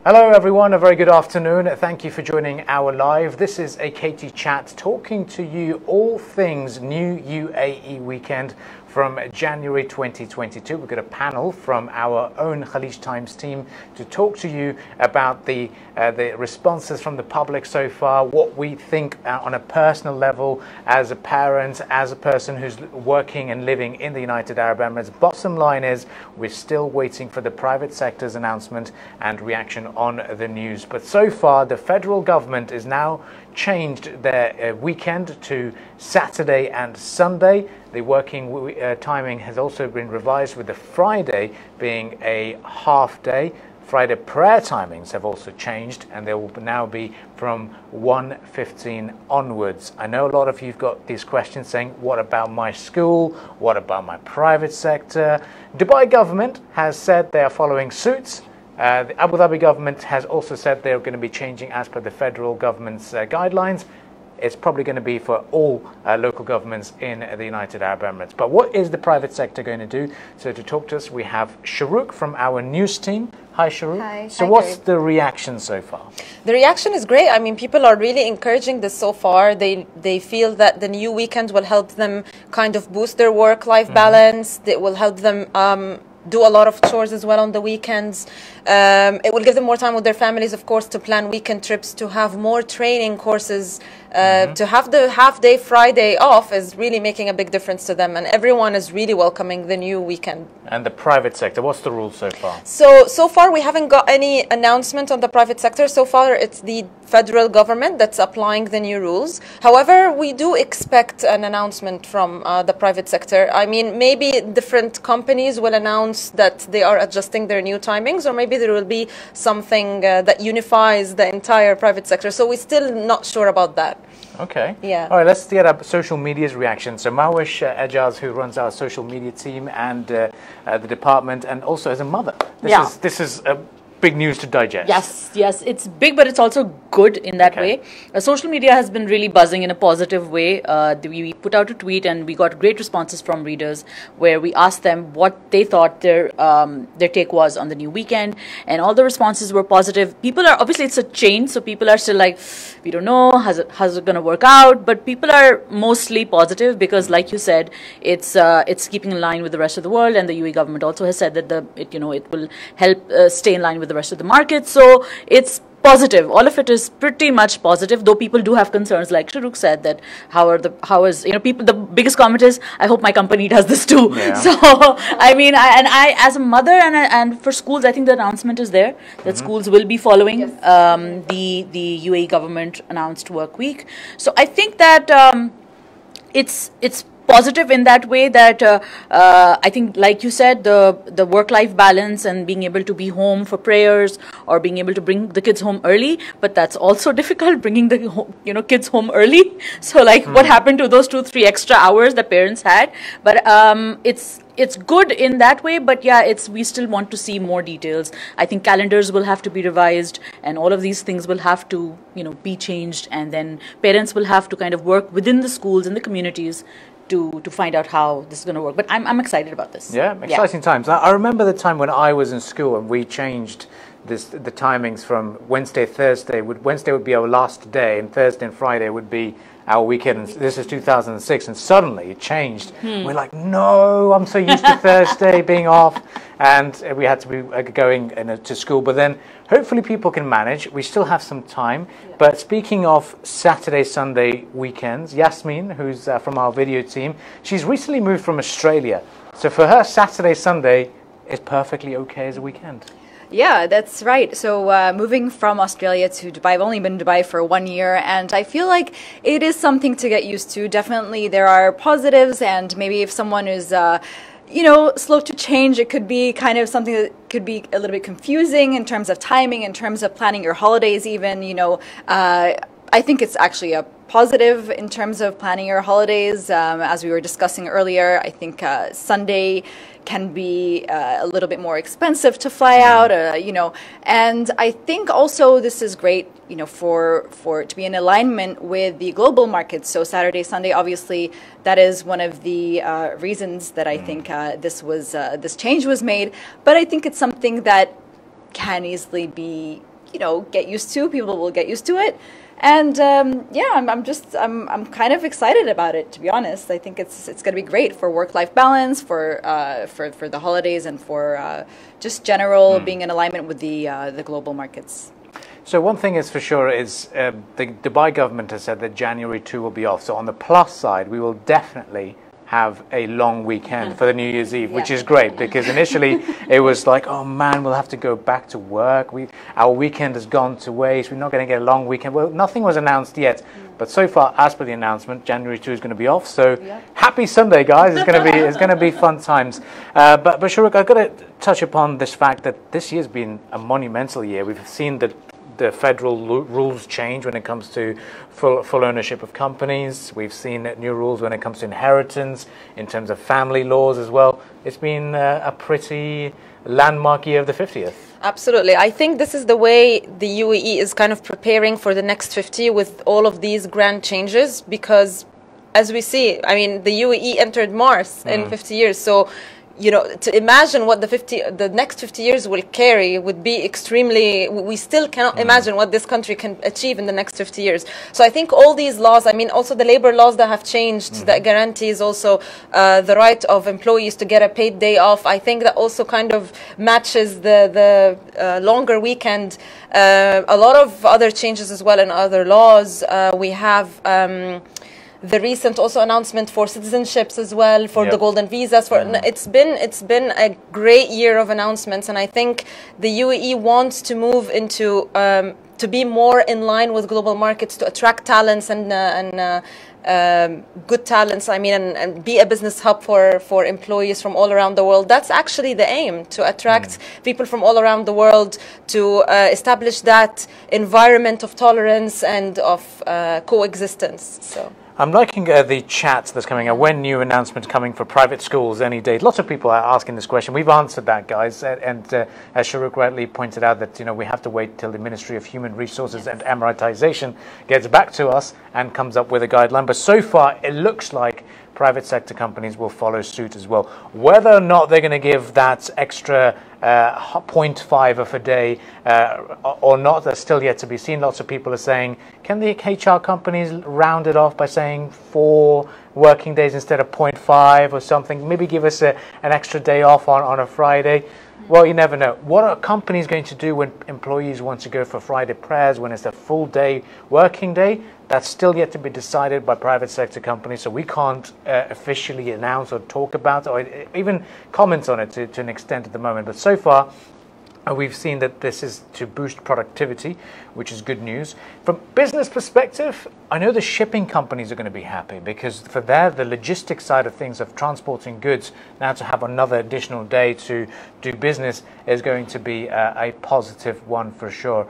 Hello everyone, a very good afternoon. Thank you for joining our live. This is a Katie Chat talking to you all things new UAE weekend from January 2022. We've got a panel from our own Khaleej Times team to talk to you about the responses from the public so far, what we think on a personal level as a parent, as a person who's working and living in the United Arab Emirates. Bottom line is we're still waiting for the private sector's announcement and reaction on the news. But so far, the federal government is now changed their weekend to Saturday and Sunday. The working timing has also been revised, with the Friday being a half day. Friday prayer timings have also changed, and they will now be from 1:15 onwards. I know a lot of you've got these questions saying, what about my school? What about my private sector? Dubai government has said they are following suit. The Abu Dhabi government has also said they're going to be changing as per the federal government's guidelines. It's probably going to be for all local governments in the United Arab Emirates. But what is the private sector going to do? So to talk to us, we have Sharouk from our news team. Hi, Sharouk. Hi. So what's the reaction so far? The reaction is great. I mean, people are really encouraging this so far. They feel that the new weekend will help them kind of boost their work-life balance. It will help them do a lot of chores as well on the weekends. It will give them more time with their families, of course, to plan weekend trips, to have more training courses. To have the half-day Friday off is really making a big difference to them, and everyone is really welcoming the new weekend. And the private sector, what's the rule so far? So far we haven't got any announcement on the private sector. So far it's the federal government that's applying the new rules. However, we do expect an announcement from the private sector. I mean, maybe different companies will announce that they are adjusting their new timings, or maybe there will be something that unifies the entire private sector. So we're still not sure about that. Okay. Yeah. All right, let's get our social media's reaction. So Mawish Ejaz, who runs our social media team and the department, and also as a mother. This is big news to digest. Yes, it's big, but it's also good in that way. Social media has been really buzzing in a positive way. We put out a tweet and we got great responses from readers, where we asked them what they thought their take was on the new weekend, and all the responses were positive. People are, obviously it's a change, so people are still like, we don't know, how's it going to work out, but people are mostly positive because, like you said, it's keeping in line with the rest of the world, and the UAE government also has said that it will help stay in line with the rest of the market. So it's positive. All of it is pretty much positive, though people do have concerns, like Sharouk said, that how is people, the biggest comment is, I hope my company does this too. Yeah. So I mean, I as a mother and for schools, I think the announcement is there that schools will be following the UAE government announced work week. So I think that it's positive in that way, that I think, like you said, the work-life balance and being able to be home for prayers, or being able to bring the kids home early, but that's also difficult, bringing the kids home early. So like what happened to those 2-3 extra hours the parents had? But it's good in that way, but yeah, we still want to see more details. I think calendars will have to be revised, and all of these things will have to be changed, and then parents will have to kind of work within the schools and the communities to find out how this is going to work. But I'm excited about this. Yeah, exciting times. I remember the time when I was in school and we changed the timings from Wednesday, Thursday. Wednesday would be our last day, and Thursday and Friday would be our weekend. And this is 2006, and suddenly it changed. We're like, no, I'm so used to Thursday being off, and we had to be going to school. But then hopefully people can manage. We still have some time. But speaking of Saturday, Sunday weekends, Yasmin, who's from our video team, she's recently moved from Australia. So for her, Saturday, Sunday is perfectly okay as a weekend. Yeah, that's right. So moving from Australia to Dubai, I've only been in Dubai for 1 year, and I feel like it is something to get used to. Definitely there are positives, and maybe if someone is slow to change, it could be kind of something that could be a little bit confusing in terms of timing, in terms of planning your holidays even. I think it's actually a positive in terms of planning your holidays. As we were discussing earlier, I think Sunday can be a little bit more expensive to fly out, and I think also this is great, for to be in alignment with the global markets. So Saturday, Sunday, obviously, that is one of the reasons that I think this change was made. But I think it's something that can easily be get used to. People will get used to it. And yeah, I'm kind of excited about it, to be honest. I think it's going to be great for work-life balance, for the holidays, and for just general being in alignment with the global markets. So one thing is for sure is the Dubai government has said that January 2 will be off. So on the plus side, we will definitely have a long weekend for the New Year's Eve, which is great, because initially it was like, oh man, we'll have to go back to work. Our weekend has gone to waste. We're not going to get a long weekend. Well, nothing was announced yet, but so far, as per the announcement, January 2 is going to be off. So happy Sunday, guys! It's going to be fun times. But Shuruk, I've got to touch upon this fact that this year's been a monumental year. We've seen that the federal rules change when it comes to full ownership of companies. We've seen new rules when it comes to inheritance, in terms of family laws as well. It's been a pretty landmark year of the 50th. Absolutely. I think this is the way the UAE is kind of preparing for the next 50 with all of these grand changes, because as we see, I mean, the UAE entered Mars in 50 years. So to imagine what the next 50 years will carry would be extremely, we still cannot imagine what this country can achieve in the next 50 years. So I think all these laws, I mean, also the labor laws that have changed, that guarantees also the right of employees to get a paid day off, I think that also kind of matches the longer weekend. A lot of other changes as well in other laws. We have the recent also announcement for citizenships as well, for the golden visas. It's been a great year of announcements, and I think the UAE wants to move into to be more in line with global markets, to attract talents and good talents. I mean, and be a business hub for employees from all around the world. That's actually the aim, to attract people from all around the world, to establish that environment of tolerance and of coexistence. So I'm liking the chat that's coming out. When new announcements coming for private schools any day? Lots of people are asking this question. We've answered that, guys. And as Shuruk rightly pointed out, that we have to wait till the Ministry of Human Resources and Emiratization gets back to us and comes up with a guideline. But so far, it looks like private sector companies will follow suit as well. Whether or not they're going to give that extra 0.5 of a day or not, that's still yet to be seen. Lots of people are saying, can the HR companies round it off by saying 4 working days instead of 0.5 or something? Maybe give us an extra day off on a Friday. Well, you never know. What are companies going to do when employees want to go for Friday prayers, when it's a full day working day? That's still yet to be decided by private sector companies, so we can't officially announce or talk about it or even comment on it to an extent at the moment. But so far, we've seen that this is to boost productivity, which is good news. From business perspective, I know the shipping companies are going to be happy, because for the logistics side of things of transporting goods, now to have another additional day to do business is going to be a positive one for sure.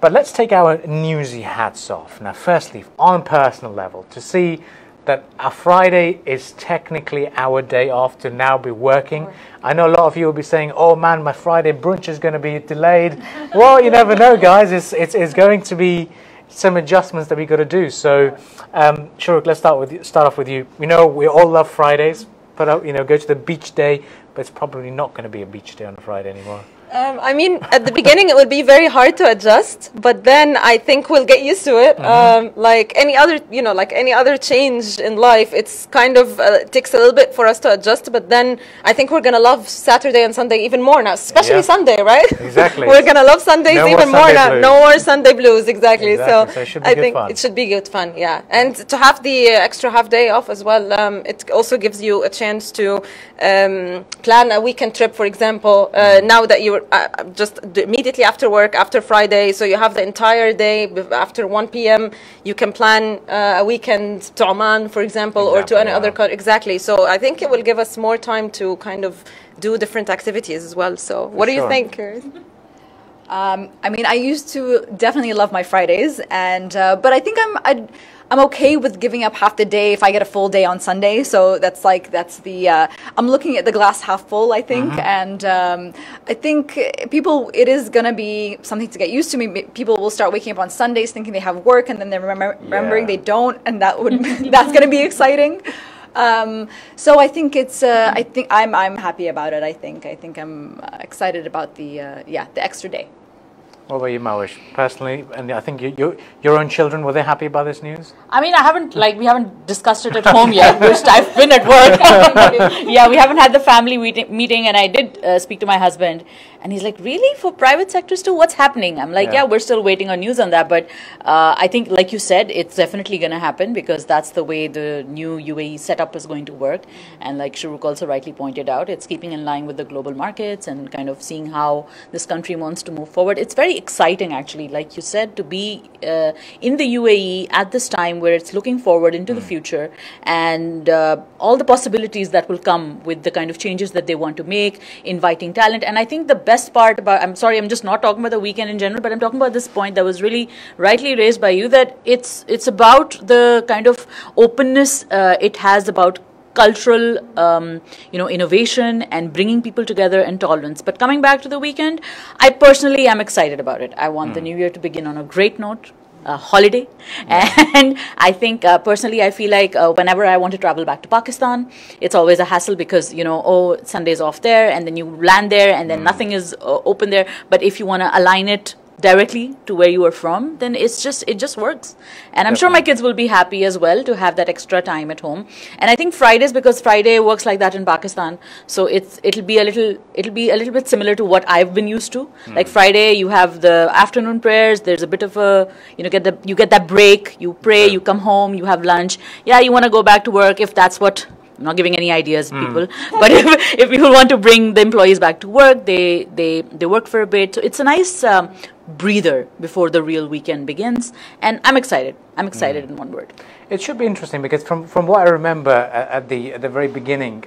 But let's take our newsy hats off. Now, firstly, on a personal level, to see that our Friday is technically our day off to now be working. I know a lot of you will be saying, oh man, my Friday brunch is going to be delayed. Well, you never know, guys. It's going to be some adjustments that we got to do. So, Shuruk, let's start off with you. We know we all love Fridays. Go to the beach day, but it's probably not going to be a beach day on a Friday anymore. I mean, at the beginning it would be very hard to adjust, but then I think we'll get used to it. Like any other change in life, it's kind of takes a little bit for us to adjust. But then I think we're gonna love Saturday and Sunday even more now, especially Sunday, right? Exactly. We're gonna love Sundays even more now. Blues. No more Sunday blues, exactly. So it should be I think fun. it should be good fun, yeah. And to have the extra half day off as well, it also gives you a chance to plan a weekend trip, for example. Now that you're just immediately after work, after Friday, so you have the entire day after 1 p.m. You can plan a weekend to Oman, for example, or to any other country. Exactly. So I think it will give us more time to kind of do different activities as well. So what do you think? I mean, I used to definitely love my Fridays, and but I think I'm okay with giving up half the day if I get a full day on Sunday. So that's the I'm looking at the glass half full, I think, and I think it is gonna be something to get used to. People will start waking up on Sundays thinking they have work, and then they're remembering they don't, and that's gonna be exciting. So I think I'm happy about it. I think I'm excited about the extra day. What about you, Mawish? Personally, and I think your own children, were they happy about this news? I mean, we haven't discussed it at home yet. I've been at work. Yeah, we haven't had the family meeting, and I did speak to my husband, and he's like, really? For private sectors too? What's happening? I'm like, yeah, we're still waiting on news on that, but I think, like you said, it's definitely going to happen because that's the way the new UAE setup is going to work. And like Shuruk also rightly pointed out, it's keeping in line with the global markets and kind of seeing how this country wants to move forward. It's very exciting, actually, like you said, to be in the UAE at this time where it's looking forward into the future and all the possibilities that will come with the kind of changes that they want to make, inviting talent. And I think the best part about, I'm sorry, I'm just not talking about the weekend in general, but I'm talking about this point that was really rightly raised by you, that it's about the kind of openness it has about cultural, innovation and bringing people together and tolerance. But coming back to the weekend, I personally am excited about it. I want the new year to begin on a great note. Holiday, and I think personally I feel like whenever I want to travel back to Pakistan, it's always a hassle because Sunday's off there and then you land there and then nothing is open there. But if you want to align it directly to where you are from, then it just works. And I'm sure my kids will be happy as well to have that extra time at home. And I think Fridays, because Friday works like that in Pakistan, so it'll be a little bit similar to what I've been used to. Like Friday, you have the afternoon prayers. There's a bit of a you get that break. You pray, you come home, you have lunch. Yeah, you want to go back to work if that's what. I'm not giving any ideas, people. But if people want to bring the employees back to work, they work for a bit. So it's a nice breather before the real weekend begins. And I'm excited. I'm excited in one word. It should be interesting because from what I remember at the very beginning,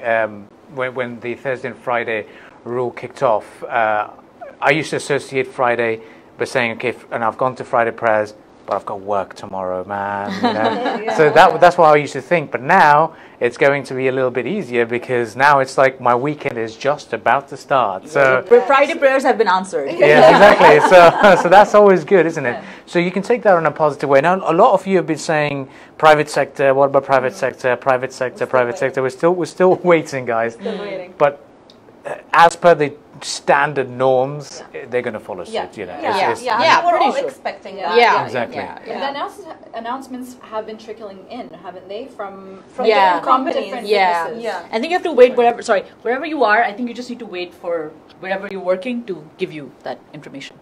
when the Thursday and Friday rule kicked off, I used to associate Friday by saying, okay, and I've gone to Friday prayers, but I've got work tomorrow, man. So that's what I used to think. But now it's going to be a little bit easier because now it's like my weekend is just about to start. So Friday prayers have been answered. Yeah, exactly. So that's always good, isn't it? So you can take that in a positive way. Now, a lot of you have been saying private sector. What about private sector? Private sector. Private sector. We're still waiting, guys. Still waiting. But as per the standard norms, they're going to follow suit. We're all expecting that. Yeah, exactly. The announcements have been trickling in, haven't they, from different companies? I think you have to wait wherever you are. I think you just need to wait for wherever you're working to give you that information.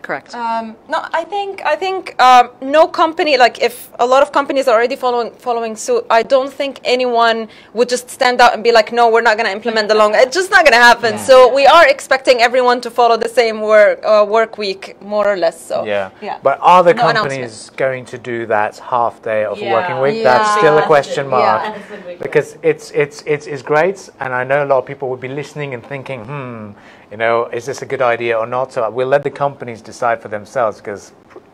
Correct. No, I think no company, like if a lot of companies are already following suit, I don't think anyone would just stand out and be like, no, we're not going to implement the long. It's just not going to happen. Yeah. So we are expecting everyone to follow the same work week, more or less. So yeah. But are the companies going to do that half day of a working week? That's still a question mark. Because it's great, and I know a lot of people would be listening and thinking, is this a good idea or not? So we'll let the companies decide for themselves because,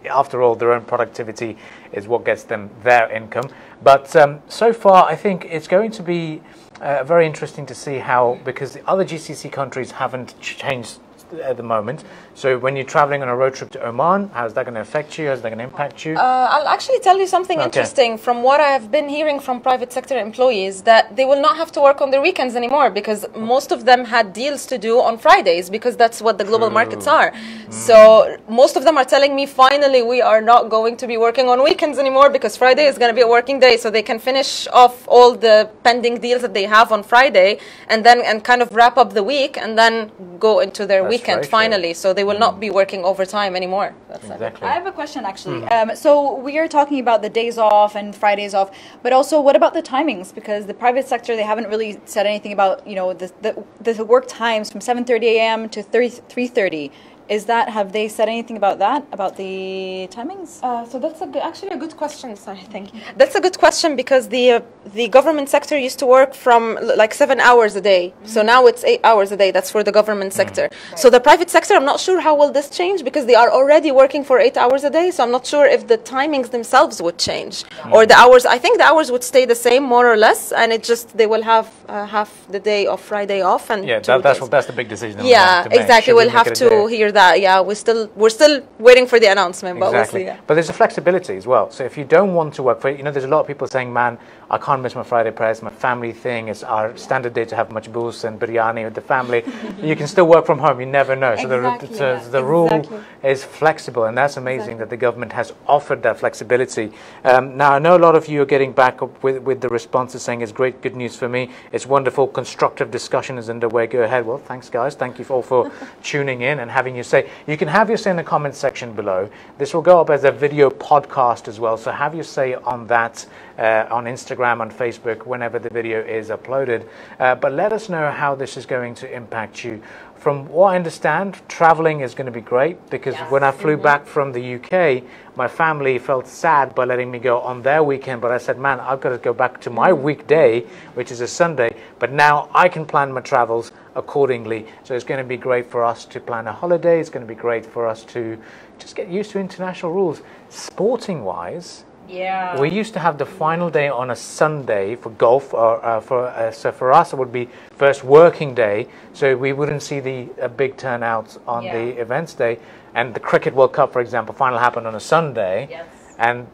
after all, their own productivity is what gets them their income. But so far, I think it's going to be very interesting to see how, because the other GCC countries haven't changed at the moment. So when you're traveling on a road trip to Oman, how's that going to affect you? How's that going to impact you? I'll actually tell you something interesting from what I have been hearing from private sector employees, that they will not have to work on their weekends anymore because most of them had deals to do on Fridays because that's what the global markets are. So most of them are telling me, finally, we are not going to be working on weekends anymore because Friday is going to be a working day, so they can finish off all the pending deals that they have on Friday and kind of wrap up the week and then go into their weekend finally. So they will not be working overtime anymore. I have a question actually. So we are talking about the days off and Fridays off, but also what about the timings? Because the private sector, they haven't really said anything about the work times from 7:30 a.m. to 3:30. Have they said anything about that, about the timings? So that's actually a good question, I think. That's a good question because the government sector used to work from like 7 hours a day. So now it's 8 hours a day. That's for the government sector. Right. So the private sector, I'm not sure how will this change because they are already working for 8 hours a day. So I'm not sure if the timings themselves would change or the hours. I think the hours would stay the same more or less, and they will have half the day of Friday off and that's the big decision. Exactly. We'll have to hear that. We're still waiting for the announcement, but we'll see. But there's a flexibility as well. So if you don't want to work for, there's a lot of people saying, man, I can't miss my Friday prayers, my family thing. It's our standard day to have majboos and biryani with the family. You can still work from home, you never know. So the rule is flexible, and that's amazing that the government has offered that flexibility. Now, I know a lot of you are getting back up with the responses saying it's great, good news for me. It's wonderful, constructive discussion is underway. Go ahead. Well, thanks, guys. Thank you all for tuning in and having your say. You can have your say in the comment section below. This will go up as a video podcast as well, so have your say on that on Instagram, on Facebook, whenever the video is uploaded. But let us know how this is going to impact you. From what I understand, traveling is going to be great, because when I flew back from the UK, my family felt sad by letting me go on their weekend, but I said, man, I've got to go back to my weekday, which is a Sunday, but now I can plan my travels accordingly. So it's going to be great for us to plan a holiday. It's going to be great for us to just get used to international rules. Sporting wise, we used to have the final day on a Sunday for golf, so for us it would be first working day, so we wouldn't see the big turnout on the events day. And the Cricket World Cup, for example, final happened on a Sunday, and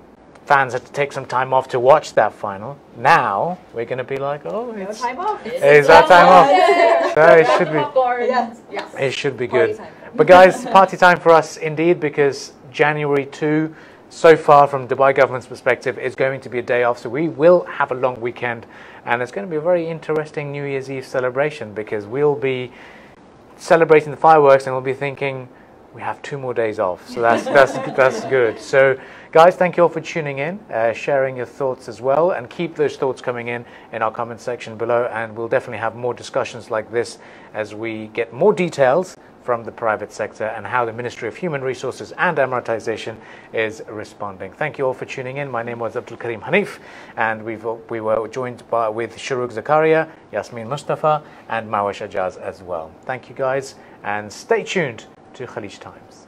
fans had to take some time off to watch that final. Now we're going to be like, oh, it's time off. It's that time off. So it should be. It should be good. But guys, party time for us indeed, because January 2. So far, from Dubai government's perspective, is going to be a day off, so we will have a long weekend, and it's going to be a very interesting New Year's Eve celebration, because we'll be celebrating the fireworks and we'll be thinking we have 2 more days off, so that's good. So guys, thank you all for tuning in, sharing your thoughts as well, and keep those thoughts coming in our comment section below, and we'll definitely have more discussions like this as we get more details from the private sector and how the Ministry of Human Resources and Emiratization is responding. Thank you all for tuning in. My name was Abdul Karim Hanif, and we were joined with Shuruk Zakaria, Yasmin Mustafa, and Mawash Ajaz as well. Thank you guys, and stay tuned to Khaleej Times.